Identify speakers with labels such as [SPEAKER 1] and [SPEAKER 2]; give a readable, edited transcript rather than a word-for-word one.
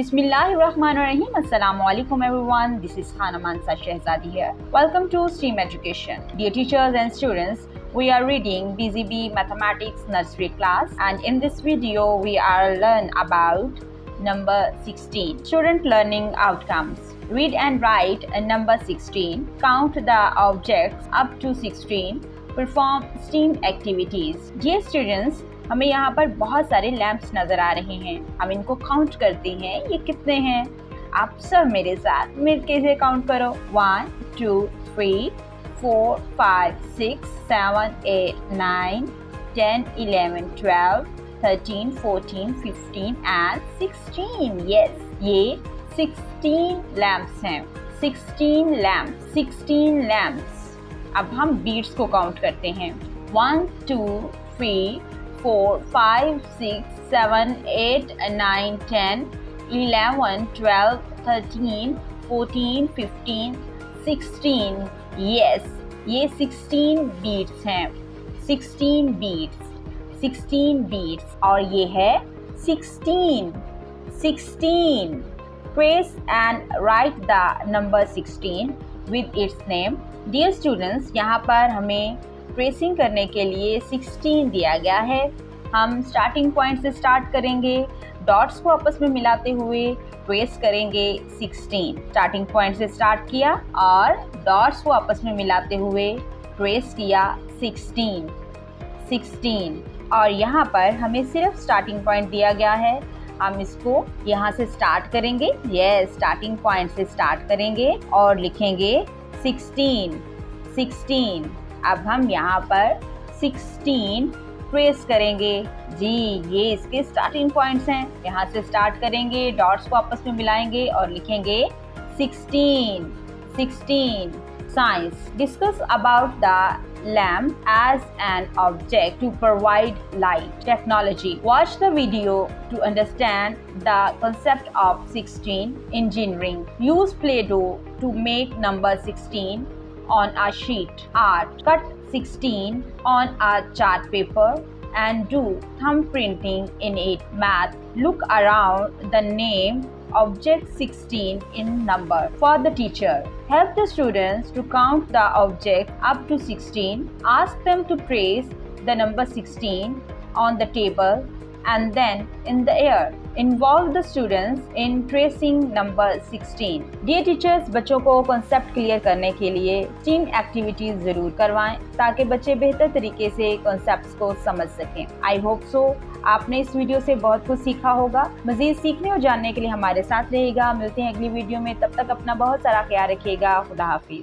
[SPEAKER 1] Bismillahirrahmanirrahim. Assalamu alaikum everyone. This is Khana Mansa Shehzadi here. Welcome to STEAM Education. Dear teachers and students, we are reading BZB Mathematics Nursery class, and in this video we are learn about number 16. Student learning outcomes. Read and write number 16. Count the objects up to 16. Perform STEAM activities. Dear students, हमें यहाँ पर बहुत सारे lamps नजर आ रहे हैं. हम इनको काउंट करते हैं. ये कितने हैं? आप सब मेरे साथ मिलके इसे काउंट करो. 1 2 3 4 5 6 7 8 9 10 11 12 13 14 15 and 16. Yes, ये 16 लैंप्स हैं. 16 लैंप्स. अब हम बीट्स को काउंट करते हैं. 1 2 3 4 5 6 7 8 9 10 11 12 13 14 15 16. Yes, ये 16 बीट्स हैं. 16 बीट्स और ये है 16. Trace and write the number 16 with its name. Dear students, यहाँ पर हमें ट्रेसिंग करने के लिए 16 दिया गया है. हम स्टार्टिंग पॉइंट से स्टार्ट करेंगे. डॉट्स को आपस में मिलाते हुए ट्रेस करेंगे 16. स्टार्टिंग पॉइंट से स्टार्ट किया और डॉट्स को आपस में मिलाते हुए ट्रेस किया 16. और यहाँ पर हमें सिर्फ स्टार्टिंग पॉइंट दिया गया है. हम इसको यहाँ से स्टार्ट करेंगे. यस, स्टार्टिंग पॉइंट से स्टार्ट करेंगे और लिखेंगे 16. अब हम यहाँ पर 16 ट्रेस करेंगे. जी, ये इसके स्टार्टिंग पॉइंट्स हैं. यहाँ से स्टार्ट करेंगे, डॉट्स को आपस में मिलाएंगे और लिखेंगे 16. Science. Discuss about the lamp as an object to provide light. Technology. Watch the video to understand the concept of 16. Engineering. Use playdough to make number 16 on a sheet. Art. Cut 16 on a chart paper and do thumbprinting in it. Math. Look around the name object 16 in number. For the teacher, help the students to count the object up to 16. Ask them to trace the number 16 on the table and then in the air. Involve the students in tracing number 16. Dear teachers, बच्चों को concept clear करने के लिए STEAM activities जरूर करवाएं ताकि बच्चे बेहतर तरीके से कॉन्सेप्ट्स को समझ सकें. आई होप सो आपने इस वीडियो से बहुत कुछ सीखा होगा. मजीद सीखने और जानने के लिए हमारे साथ रहेगा. मिलते हैं अगली वीडियो में. तब तक अपना बहुत सारा ख्याल रखिएगा. खुदा हाफिज.